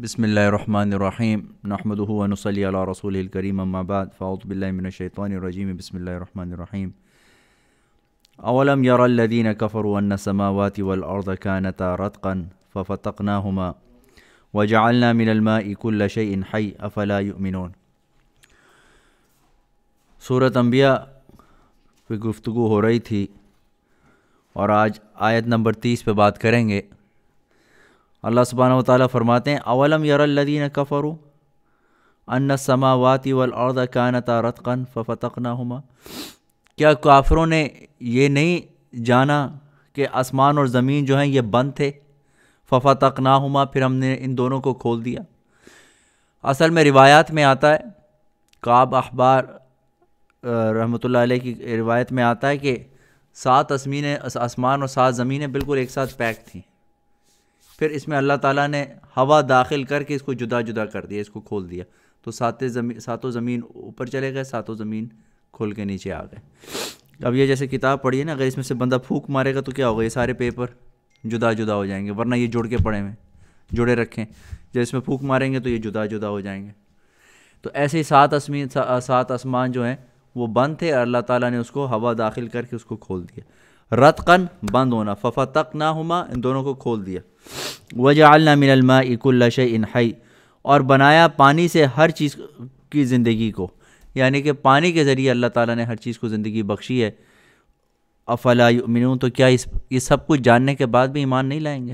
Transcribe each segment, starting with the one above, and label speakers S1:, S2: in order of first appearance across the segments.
S1: بسم اللہ الرحمن الرحیم نحمدہ و نصلی علی رسولہ الکریم اما بعد فاعوذ باللہ من الشیطان الرجیم بسم اللہ الرحمن الرحیم اولم یر الذین کفروا ان السماوات والارض كانتا رتقا ففتقناهما وجعلنا من الماء كل شیء حی افلا یؤمنون۔ سورۃ انبیاء پہ گفتگو ہو رہی تھی اور آج آیت نمبر 30 پہ بات کریں گے۔ اللہ سبحانہ و تعالیٰ فرماتے ہیں اولم یر الذین کفروا ان السماوات والارض کانتا رتقا ففتقناهما، کیا کافروں نے یہ نہیں جانا کہ آسمان اور زمین جو ہیں یہ بند تھے؟ ففتقناهما، پھر ہم نے ان دونوں کو کھول دیا۔ اصل میں روایات میں آتا ہے، کعب احبار رحمۃ اللہ علیہ کی روایت میں آتا ہے کہ 7 آسمان اور 7 زمینیں بالکل ایک ساتھ پیک تھیں، پھر اس میں اللہ تعالیٰ نے ہوا داخل کر کے اس کو جدا جدا کر دیا، اس کو کھول دیا، تو ساتوں زمین اوپر چلے گئے، 7 زمین کھول کے نیچے آ گئے۔ اب یہ جیسے کتاب پڑھی ہے نا، اگر اس میں سے بندہ پھونک مارے گا تو کیا ہوگا؟ یہ سارے پیپر جدا جدا ہو جائیں گے، ورنہ یہ جڑ کے پڑے ہوئے جڑے رکھیں، جب اس میں پھونک ماریں گے تو یہ جدا جدا ہو جائیں گے۔ تو ایسے ہی 7 آسمان جو ہیں وہ بند تھے، اور اللہ تعالیٰ نے اس کو ہوا داخل کر کے اس کو کھول دیا۔ رتقاً بند ہونا، ففتقناہما ان دونوں کو کھول دیا۔ وجعلنا من الماء كل شيء حي، اور بنایا پانی سے ہر چیز کی زندگی کو، یعنی کہ پانی کے ذریعے اللہ تعالیٰ نے ہر چیز کو زندگی بخشی ہے۔ افلا یؤمنون، تو کیا یہ سب کچھ جاننے کے بعد بھی ایمان نہیں لائیں گے؟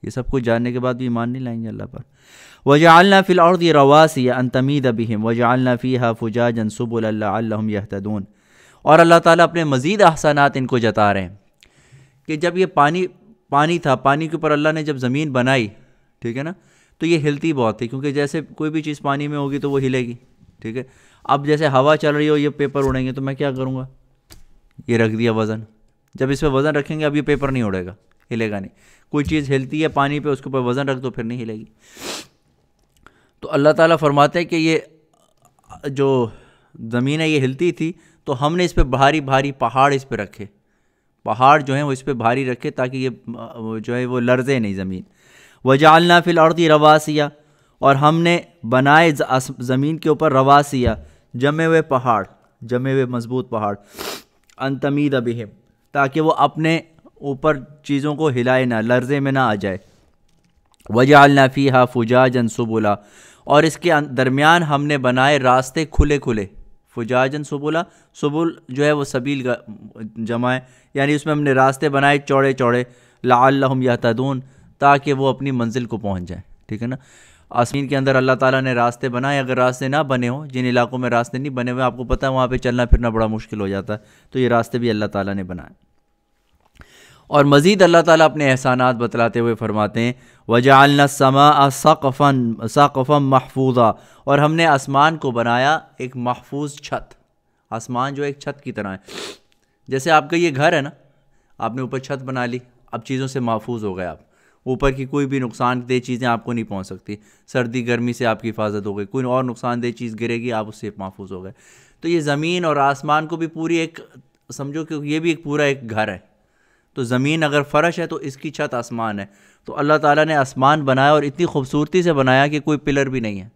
S1: یہ سب کچھ جاننے کے بعد بھی ایمان نہیں لائیں گے اللہ پر؟ وجعلنا في الارض رواسي ان تميد بهم وجعلنا فيها فجاجا سبلا لعلهم يهتدون، اور اللہ تعالیٰ اپنے مزید احسانات ان کو جتا رہے ہیں کہ جب یہ پانی تھا، پانی کے اوپر اللہ نے جب زمین بنائی، ٹھیک ہے نا، تو یہ ہلتی بہت تھی، کیونکہ جیسے کوئی بھی چیز پانی میں ہوگی تو وہ ہلے گی، ٹھیک ہے۔ اب جیسے ہوا چل رہی ہو، یہ پیپر اڑیں گے تو میں کیا کروں گا؟ یہ رکھ دیا وزن، جب اس پہ وزن رکھیں گے اب یہ پیپر نہیں اڑے گا، ہلے گا نہیں۔ کوئی چیز ہلتی ہے پانی پہ، اس کے اوپر وزن رکھ دو پھر نہیں ہلے گی۔ تو اللہ تعالیٰ فرماتے ہیں کہ یہ جو زمین ہے یہ ہلتی تھی، تو ہم نے اس پہ بھاری بھاری پہاڑ اس پہ رکھے، پہاڑ جو ہیں وہ اس پہ بھاری رکھے تاکہ یہ جو ہے وہ لرزے نہیں زمین۔ وجعلنا فی الارض رواسیہ، اور ہم نے بنائے زمین کے اوپر رواسیہ، جمے ہوئے پہاڑ، جمے ہوئے مضبوط پہاڑ، ان تمید بہم، تاکہ وہ اپنے اوپر چیزوں کو ہلائے نہ، لرزے میں نہ آ جائے۔ وجعلنا فیہا فجاجا سبلا، اور اس کے درمیان ہم نے بنائے راستے کھلے کھلے۔ فجاجا سبلا، سبل جو ہے وہ سبیل کا جمع ہے، یعنی اس میں ہم نے راستے بنائے چوڑے چوڑے، لعلہم یہتدون، تاکہ وہ اپنی منزل کو پہنچ جائیں، ٹھیک ہے نا۔ آسمان کے اندر اللہ تعالیٰ نے راستے بنائے، اگر راستے نہ بنے ہوں، جن علاقوں میں راستے نہیں بنے ہوئے، آپ کو پتہ ہے وہاں پہ چلنا پھرنا بڑا مشکل ہو جاتا ہے، تو یہ راستے بھی اللہ تعالیٰ نے بنائے۔ اور مزید اللہ تعالیٰ اپنے احسانات بتلاتے ہوئے فرماتے ہیں وَجَعَلْنَا السَّمَاءَ سَقْفًا مَحْفُوظًا، اور ہم نے آسمان کو بنایا ایک محفوظ چھت۔ آسمان جو ایک چھت کی طرح ہے، جیسے آپ کا یہ گھر ہے نا، آپ نے اوپر چھت بنا لی، اب چیزوں سے محفوظ ہو گئے آپ، اوپر کی کوئی بھی نقصان دہ چیزیں آپ کو نہیں پہنچ سکتی، سردی گرمی سے آپ کی حفاظت ہو گئی، کوئی اور نقصان دہ چیز گرے گی آپ اس سے محفوظ ہو گئے۔ تو یہ زمین اور آسمان کو بھی پوری ایک سمجھو کہ یہ بھی ایک پورا ایک گھر ہے۔ تو زمین اگر فرش ہے تو اس کی چھت آسمان ہے، تو اللہ تعالیٰ نے آسمان بنایا اور اتنی خوبصورتی سے بنایا کہ کوئی پلر بھی نہیں ہے،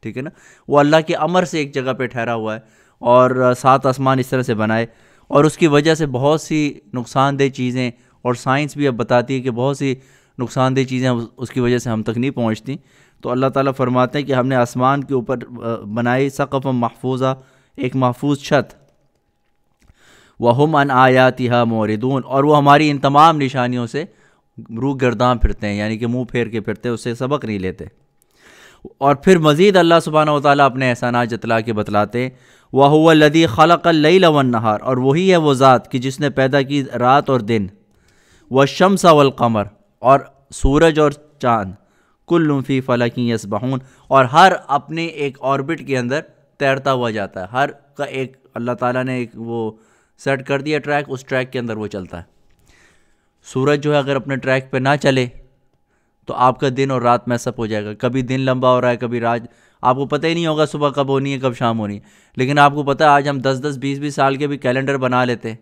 S1: ٹھیک ہے نا، وہ اللہ کے امر سے ایک جگہ پہ ٹھہرا ہوا ہے، اور 7 آسمان اس طرح سے بنائے، اور اس کی وجہ سے بہت سی نقصان دہ چیزیں، اور سائنس بھی اب بتاتی ہے کہ بہت سی نقصان دہ چیزیں اس کی وجہ سے ہم تک نہیں پہنچتی۔ تو اللہ تعالیٰ فرماتے ہیں کہ ہم نے آسمان کے اوپر بنائی سقفا محفوظہ، ایک محفوظ چھت، وَهُمْ عَنْ آيَاتِهَا مُعْرِضُونَ، اور وہ ہماری ان تمام نشانیوں سے روح گرداں پھرتے ہیں، یعنی کہ منہ پھیر کے پھرتے، اس سے سبق نہیں لیتے۔ اور پھر مزید اللہ سبحانہ وتعالیٰ اپنے احسانات جتلا کے بتلاتے وَهُوَ الَّذِي خَلَقَ اللَّيْلَ وَالنَّهَارَ، اور وہی ہے وہ ذات کہ جس نے پیدا کی رات اور دن، وَالشَّمْسَ وَالْقَمَرَ، اور سورج اور چاند، كُلٌّ فِي فَلَكٍ يَسْبَحُونَ، اور ہر اپنے ایک آربٹ کے اندر تیرتا ہوا جاتا ہے، ہر کا ایک اللہ تعالیٰ نے ایک وہ سیٹ کر دیا ٹریک، اس ٹریک کے اندر وہ چلتا ہے۔ سورج جو ہے اگر اپنے ٹریک پہ نہ چلے تو آپ کا دن اور رات میس اپ ہو جائے گا، کبھی دن لمبا ہو رہا ہے، کبھی رات، آپ کو پتہ ہی نہیں ہوگا صبح کب ہونی ہے کب شام ہونی ہے، لیکن آپ کو پتہ ہے آج ہم 10 20 سال کے بھی کیلنڈر بنا لیتے ہیں،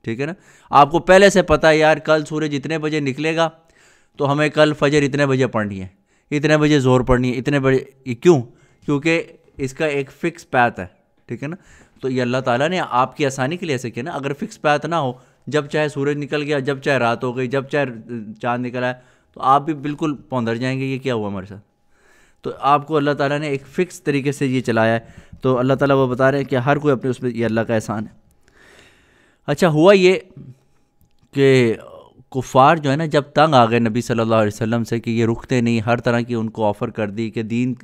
S1: ٹھیک ہے نا، آپ کو پہلے سے پتہ ہے یار کل سورج اتنے بجے نکلے گا تو ہمیں کل فجر اتنے بجے پڑھنی ہے، اتنے بجے ظہر پڑھنی ہے، اتنے بجے. یہ کیوں؟ کیونکہ اس کا ایک فکس پیتھ ہے، ٹھیک ہے نا. تو یہ اللہ تعالیٰ نے آپ کی آسانی کے لیے ایسے کیا نا. اگر فکس پیتھ نہ ہو، جب چاہے سورج نکل گیا، جب چاہے رات ہو گئی، جب چاہے چاند نکل آیا، تو آپ بھی بالکل پوندر جائیں گے یہ کیا ہوا ہمارے ساتھ. تو آپ کو اللہ تعالیٰ نے ایک فکس طریقے سے یہ چلایا ہے. تو اللہ تعالیٰ وہ بتا رہے ہیں کہ ہر کوئی اپنے اس میں، یہ اللہ کا احسان ہے. اچھا ہوا یہ کہ کفار جو ہے نا جب تنگ آ گئے نبی صلی اللہ علیہ وسلم سے کہ یہ رکتے نہیں، ہر طرح کی ان کو آفر کر دی کہ دین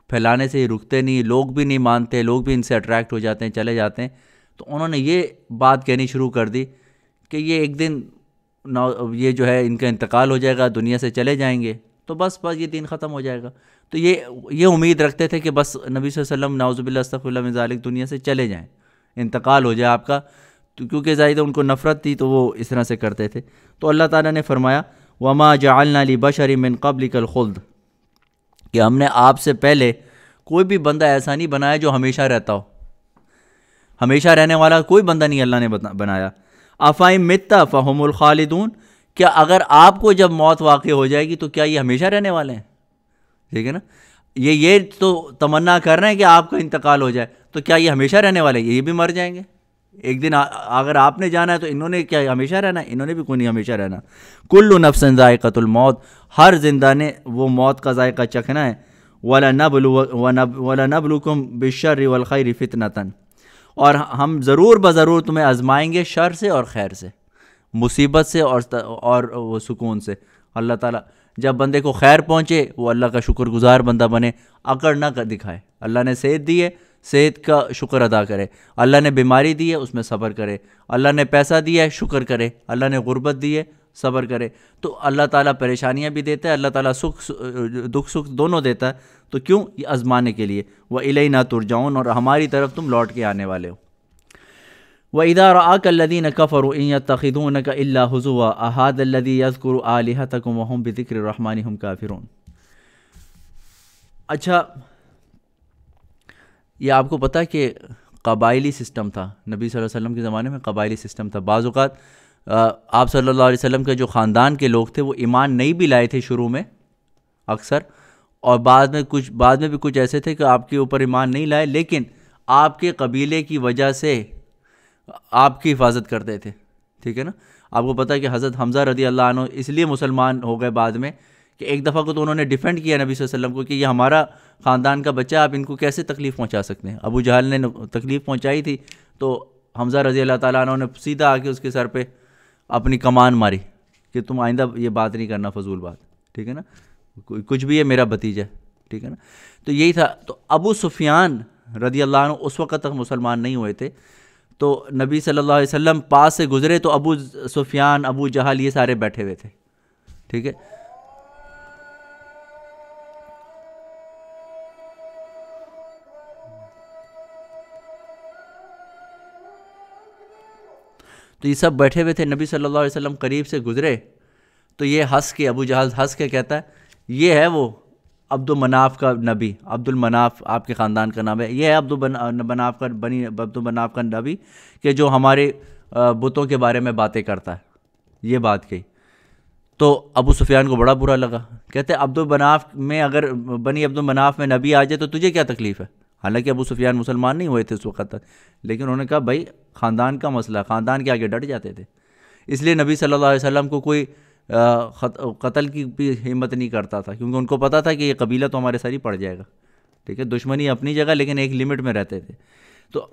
S1: پھیلانے سے یہ رکتے نہیں، لوگ بھی نہیں مانتے، لوگ بھی ان سے اٹریکٹ ہو جاتے ہیں، چلے جاتے ہیں. تو انہوں نے یہ بات کہنی شروع کر دی کہ یہ ایک دن یہ جو ہے ان کا انتقال ہو جائے گا، دنیا سے چلے جائیں گے، تو بس یہ دین ختم ہو جائے گا. تو یہ امید رکھتے تھے کہ بس نبی صلی اللہ علیہ وسلم نعوذ باللہ استغفر اللہ من ذالک دنیا سے چلے جائیں، انتقال ہو جائے آپ کا. تو کیونکہ ظاہر ان کو نفرت تھی تو وہ اس طرح سے کرتے تھے. تو اللہ تعالیٰ نے فرمایا وما جعلنا لبشر من قبلک الخلد، کہ ہم نے آپ سے پہلے کوئی بھی بندہ ایسا نہیں بنایا جو ہمیشہ رہتا ہو. ہمیشہ رہنے والا کوئی بندہ نہیں اللہ نے بنایا. افائم مت فہم الخالدون، کیا اگر آپ کو جب موت واقع ہو جائے گی تو کیا یہ ہمیشہ رہنے والے ہیں؟ ٹھیک ہے نا. یہ تو تمنا کر رہے ہیں کہ آپ کا انتقال ہو جائے، تو کیا یہ ہمیشہ رہنے والے ہیں؟ یہ بھی مر جائیں گے ایک دن. اگر آپ نے جانا ہے تو انہوں نے کیا ہمیشہ رہنا ہے؟ انہوں نے بھی کوئی نہیں ہمیشہ رہنا. کل نفس ذائقۃ الموت، ہر زندہ نے وہ موت کا ذائقہ چکھنا ہے. وَلَنَبْلُوكُمْ بِالشَّرِّ وَالْخَيْرِ فِتْنَةً، اور ہم ضرور بضرور تمہیں آزمائیں گے شر سے اور خیر سے، مصیبت سے اور وہ سکون سے. اللہ تعالیٰ جب بندے کو خیر پہنچے وہ اللہ کا شکر گزار بندہ بنے، اکڑ نہ دکھائے. اللہ نے صحت دی ہے، صحت کا شکر ادا کرے. اللہ نے بیماری دی ہے، اس میں صبر کرے. اللہ نے پیسہ دیا ہے، شکر کرے. اللہ نے غربت دی ہے، صبر کرے. تو اللہ تعالیٰ پریشانیاں بھی دیتا ہے، اللہ تعالیٰ دکھ سکھ دونوں دیتا ہے. تو کیوں؟ یہ آزمانے کے لیے. وَإِلَيْنَا تُرْجَعُونَ، اور ہماری طرف تم لوٹ کے آنے والے ہو. وَإِذَا رَآكَ الَّذِينَ كَفَرُوا إِن يَتَّخِذُونَكَ إِلَّا هُزُوًا أَهَذَا الَّذِي يَذْكُرُ آلِهَتَكُمْ وَهُمْ بِذِكْرِ الرَّحْمَنِ هُمْ كَافِرُونَ. اچھا یہ آپ کو پتہ ہے کہ قبائلی سسٹم تھا نبی صلی اللہ علیہ وسلم کے زمانے میں. قبائلی سسٹم تھا. بعض اوقات آپ صلی اللہ علیہ وسلم کے جو خاندان کے لوگ تھے وہ ایمان نہیں بھی لائے تھے شروع میں اکثر، اور بعد میں بھی کچھ ایسے تھے کہ آپ کے اوپر ایمان نہیں لائے، لیکن آپ کے قبیلے کی وجہ سے آپ کی حفاظت کرتے تھے. ٹھیک ہے نا. آپ کو پتہ ہے کہ حضرت حمزہ رضی اللہ عنہ اس لیے مسلمان ہو گئے بعد میں کہ ایک دفعہ کو تو انہوں نے ڈیفینڈ کیا نبی صلی اللہ علیہ وسلم کو کہ یہ ہمارا خاندان کا بچہ، آپ ان کو کیسے تکلیف پہنچا سکتے ہیں. ابو جہل نے تکلیف پہنچائی تھی تو حمزہ رضی اللہ تعالیٰ عنہ نے سیدھا آ کے اس کے سر پہ اپنی کمان ماری کہ تم آئندہ یہ بات نہیں کرنا، فضول بات. ٹھیک ہے نا. کچھ بھی ہے میرا بھتیجا. ٹھیک ہے نا. تو یہی تھا. تو ابو سفیان رضی اللہ عنہ اس وقت تک مسلمان نہیں ہوئے تھے. تو نبی صلی اللہ علیہ وسلم پاس سے گزرے تو ابو سفیان، ابو جہل یہ سارے بیٹھے ہوئے تھے. ٹھیک ہے. تو یہ سب بیٹھے ہوئے تھے. نبی صلی اللہ علیہ وسلم قریب سے گزرے تو یہ ہنس کے، ابو جہل ہنس کے کہتا ہے یہ ہے وہ عبد المناف کا نبی. عبد المناف آپ کے خاندان کا نام ہے. یہ ہے عبد المناف کا نبی کہ جو ہمارے بتوں کے بارے میں باتیں کرتا ہے. یہ بات کہی تو ابو سفیان کو بڑا برا لگا. کہتے عبد المناف میں، اگر بنی عبد المناف میں نبی آ جائے تو تجھے کیا تکلیف ہے؟ حالانکہ ابو سفیان مسلمان نہیں ہوئے تھے اس وقت تک، لیکن انہوں نے کہا بھائی خاندان کا مسئلہ، خاندان کے آگے ڈٹ جاتے تھے. اس لیے نبی صلی اللہ علیہ وسلم کو کوئی قتل کی بھی ہمت نہیں کرتا تھا، کیونکہ ان کو پتا تھا کہ یہ قبیلہ تو ہمارے سر ہی پڑ جائے گا. ٹھیک ہے. دشمنی اپنی جگہ لیکن ایک لمٹ میں رہتے تھے. تو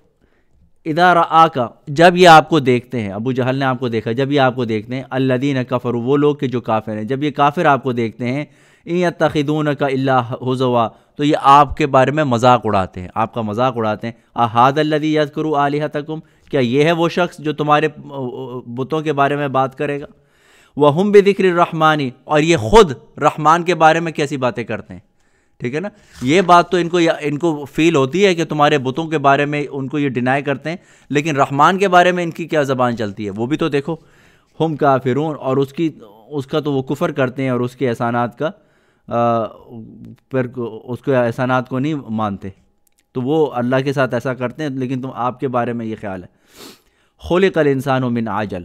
S1: اذا رآک، جب یہ آپ کو دیکھتے ہیں، ابو جہل نے آپ کو دیکھا، جب یہ آپ کو دیکھتے ہیں، الذین کفروا، وہ لوگ کہ جو کافر ہیں، جب یہ کافر آپ کو دیکھتے ہیں، ان یتخذونک الا ہزوا، تو یہ آپ کے بارے میں مذاق اڑاتے ہیں، آپ کا مذاق اڑاتے ہیں. اہذا الذی یذکر آلہتکم، کیا یہ ہے وہ شخص جو تمہارے بتوں کے بارے میں بات کرے گا؟ وہم بذکر الرحمن، اور یہ خود رحمان کے بارے میں کیسی باتیں کرتے ہیں. ٹھیک ہے نا. یہ بات تو ان کو فیل ہوتی ہے کہ تمہارے بتوں کے بارے میں ان کو یہ ڈینائی کرتے ہیں، لیکن رحمان کے بارے میں ان کی کیا زبان چلتی ہے وہ بھی تو دیکھو. ہم کافرون، اور اس کا تو وہ کفر کرتے ہیں اور اس کے احسانات کا پر اس کے احسانات کو نہیں مانتے. تو وہ اللہ کے ساتھ ایسا کرتے ہیں، لیکن آپ کے بارے میں یہ خیال ہے. خلق الانسان من عجل،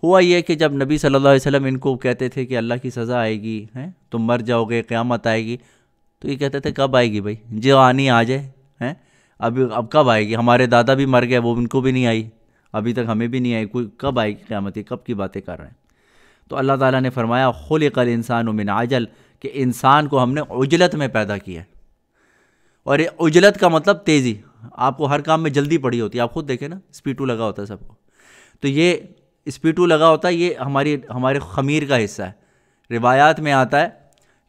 S1: ہوا یہ کہ جب نبی صلی اللہ علیہ وسلم ان کو کہتے تھے کہ اللہ کی سزا آئے گی، تم مر جاؤ گے، قیامت آئے گی، تو یہ کہتے تھے کب آئے گی بھائی، جو آنی آ جائے، اب کب آئے گی، ہمارے دادا بھی مر گئے، وہ ان کو بھی نہیں آئی، ابھی تک ہمیں بھی نہیں آئی، کوئی کب آئے گی قیامت، یہ کب کی باتیں کر رہے ہیں۔ تو اللہ تعالیٰ نے فرمایا خلق الانسان من عجل، کہ انسان کو ہم نے عجلت میں پیدا کیا ہے، اور یہ عجلت کا مطلب تیزی، آپ کو ہر کام میں جلدی پڑی ہوتی ہے، آپ خود دیکھیں نا اسپیڈو لگا ہوتا ہے سب کو، تو یہ اسپیڈو لگا ہوتا ہے، یہ ہمارے خمیر کا حصہ ہے۔ روایات میں آتا ہے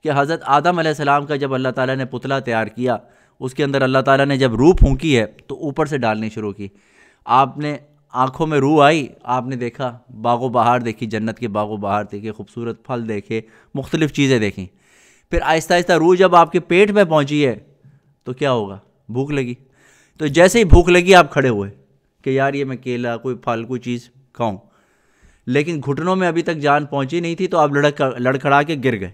S1: کہ حضرت آدم علیہ السلام کا جب اللہ تعالیٰ نے پتلا تیار کیا، اس کے اندر اللہ تعالیٰ نے جب روح پھونکی ہے تو اوپر سے ڈالنی شروع کی، آپ نے آنکھوں میں روح آئی، آپ نے دیکھا باغ و بہار دیکھی، جنت کے باغ و بہار دیکھے، خوبصورت پھل دیکھے، مختلف چیزیں دیکھیں، پھر آہستہ آہستہ روح جب آپ کے پیٹ میں پہنچی ہے تو کیا ہوگا، بھوک لگی، تو جیسے ہی بھوک لگی آپ کھڑے ہوئے کہ یار یہ میں کیلا، کوئی پھل، کوئی چیز کھاؤں، لیکن گھٹنوں میں ابھی تک جان پہنچی نہیں تھی تو آپ لڑکھڑا کے گر گئے۔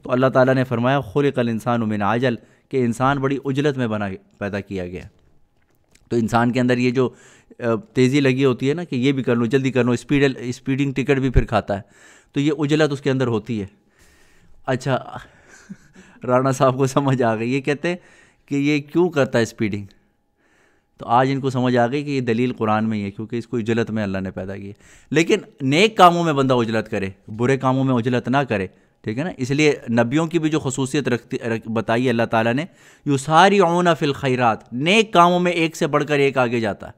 S1: تو اللہ تعالیٰ نے فرمایا خلق الانسان من عجل، کہ انسان بڑی عجلت میں پیدا کیا گیا۔ تو انسان کے اندر یہ جو تیزی لگی ہوتی ہے نا کہ یہ بھی کر لوں، جلدی کر لوں، اسپیڈنگ ٹکٹ بھی پھر کھاتا ہے، تو یہ عجلت اس کے اندر ہوتی ہے۔ اچھا رانا صاحب کو سمجھ آ گئی، یہ کہتے ہیں کہ یہ کیوں کرتا ہے اسپیڈنگ، تو آج ان کو سمجھ آ گئی کہ یہ دلیل قرآن میں ہی ہے، کیونکہ اس کو عجلت میں اللہ نے پیدا کی ہے۔ لیکن نیک کاموں میں بندہ عجلت کرے، برے کاموں میں عجلت نہ کرے، ٹھیک ہے نا۔ اس لیے نبیوں کی بھی جو خصوصیت بتائی اللہ تعالیٰ نے، یسارعون فی الخیرات، نیک کاموں میں ایک سے بڑھ کر ایک آگے جاتا ہے،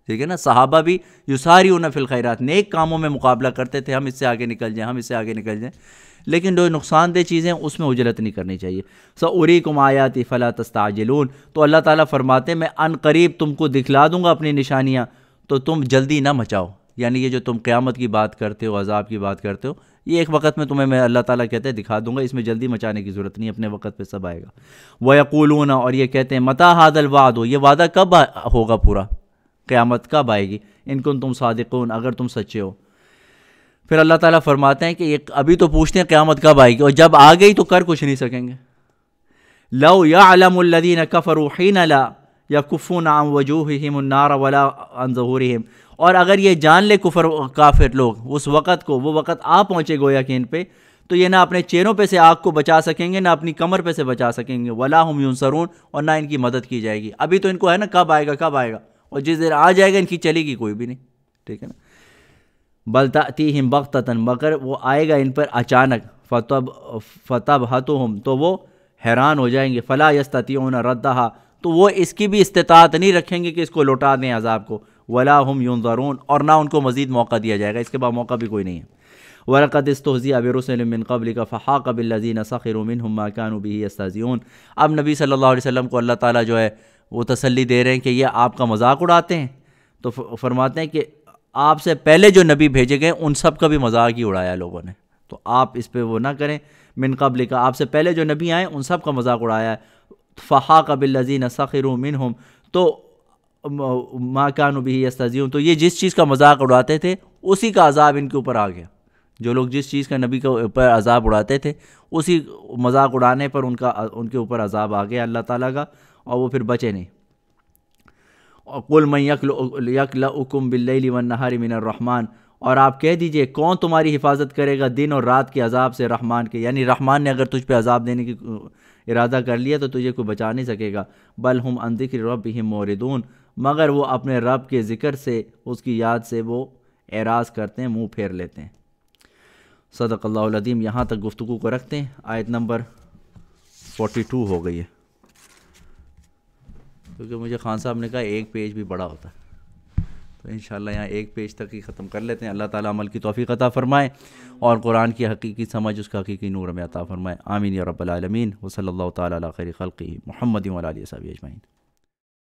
S1: ٹھیک ہے نا۔ صحابہ بھی یسارعون فی الخیرات، نیک کاموں میں مقابلہ کرتے تھے، ہم اس سے آگے نکل جائیں، ہم اس سے آگے نکل جائیں، لیکن جو نقصان دہ چیزیں اس میں اجلت نہیں کرنی چاہیے۔ سأریکم آیاتی فلا تستعجلون، تو اللہ تعالیٰ فرماتے ہیں میں ان قریب تم کو دکھلا دوں گا اپنی نشانیاں، تو تم جلدی نہ مچاؤ، یعنی یہ جو تم قیامت کی بات کرتے ہو، عذاب کی بات کرتے ہو، یہ ایک وقت میں تمہیں میں اللہ تعالیٰ کہتے ہیں دکھا دوں گا، اس میں جلدی مچانے کی ضرورت نہیں، اپنے وقت پہ سب آئے گا۔ وَيَقُولُونَ، اور یہ کہتے ہیں مَتَىٰ هَٰذَا الْوَعْدُ، یہ وعدہ کب ہوگا پورا، قیامت کب آئے گی، ان کنتم صادقون، اگر تم سچے ہو۔ پھر اللہ تعالیٰ فرماتے ہیں کہ یہ ابھی تو پوچھتے ہیں قیامت کب آئے گی، اور جب آ گئی تو کر کچھ نہیں سکیں گے۔ لَوْ يَعْلَمُ الَّذِينَ كَفَرُوا حِينَ لَا يَكُفُّونَ عَنْ وُجُوهِهِمُ النَّارَ وَلَا عَنْ ظُهُورِهِمْ، اور اگر یہ جان لے کافر لوگ اس وقت کو، وہ وقت آ پہنچے گویا کہ ان پہ، تو یہ نہ اپنے چہروں پہ سے آگ کو بچا سکیں گے، نہ اپنی کمر پہ سے بچا سکیں گے، وَلَا هُمْ يُنصَرُونَ، اور نہ ان کی مدد کی جائے گی۔ ابھی تو ان کو ہے نا کب آئے گا کب آئے گا، اور جس دیر آ جائے گا ان کی چلے گی کوئی بھی نہیں، ٹھیک ہے نا۔ بل تأتیہم بغتۃ، مگر وہ آئے گا ان پر اچانک، فتبہتہم، تو وہ حیران ہو جائیں گے، فلا یستطیعون ردہا، تو وہ اس کی بھی استطاعت نہیں رکھیں گے کہ اس کو لوٹا دیں عذاب کو، ولا ہم ینظرون، اور نہ ان کو مزید موقع دیا جائے گا، اس کے بعد موقع بھی کوئی نہیں ہے۔ وَلَقَدِ اسْتُهْزِئَ بِرُسُلٍ مِّن قَبْلِكَ فَحَاقَ بِالَّذِينَ سَخِرُوا مِنْهُمْ مَا كَانُوا بِهِ يَسْتَهْزِئُونَ۔ اب نبی صلی اللہ علیہ وسلم کو اللہ تعالیٰ جو ہے وہ تسلی دے رہے ہیں کہ یہ آپ کا مذاق اڑاتے ہیں، تو فرماتے ہیں کہ آپ سے پہلے جو نبی بھیجے گئے ان سب کا بھی مذاق ہی اڑایا لوگوں نے، تو آپ اس پہ وہ نہ کریں۔ من قبل کا، آپ سے پہلے جو نبی آئے ان سب کا مذاق اڑایا ہے۔ فحاق بالذین سخروا منہم، تو ما کانوا بہ یستہزئون، تو یہ جس چیز کا مذاق اڑاتے تھے اسی کا عذاب ان کے اوپر آ گیا۔ جو لوگ جس چیز کا نبی کے اوپر عذاب اڑاتے تھے اسی مذاق اڑانے پر ان کے اوپر عذاب آ گیا اللہ تعالیٰ کا، اور وہ پھر بچے نہیں۔ قُلْ مَن يَكْلَؤُكُمْ بِاللَّيْلِ وَالنَّهَارِ مِنَ الرَّحْمَٰنِ، اور آپ کہہ دیجئے کون تمہاری حفاظت کرے گا دن اور رات کے عذاب سے رحمان کے، یعنی رحمان نے اگر تجھ پہ عذاب دینے کی ارادہ کر لیا تو تجھے کوئی بچا نہیں سکے گا۔ بل ہم عن ذکر ربہم موردون، مگر وہ اپنے رب کے ذکر سے، اس کی یاد سے وہ اعراض کرتے ہیں، منہ پھیر لیتے ہیں۔ صدق اللہ العظیم۔ یہاں تک گفتگو کو رکھتے ہیں، آیت نمبر 42 ہو گئی ہے، کیونکہ مجھے خان صاحب نے کہا ایک پیج بھی بڑا ہوتا ہے، تو انشاءاللہ یہاں ایک پیج تک ہی ختم کر لیتے ہیں۔ اللہ تعالیٰ عمل کی توفیق عطا فرمائے اور قرآن کی حقیقی سمجھ اس کا حقیقی نور میں عطا فرمائے، آمین یا رب العالمین۔ وصلی اللہ تعالیٰ علی خیر خلقہ محمد وعلی آلہ وصحبہ اجمعین۔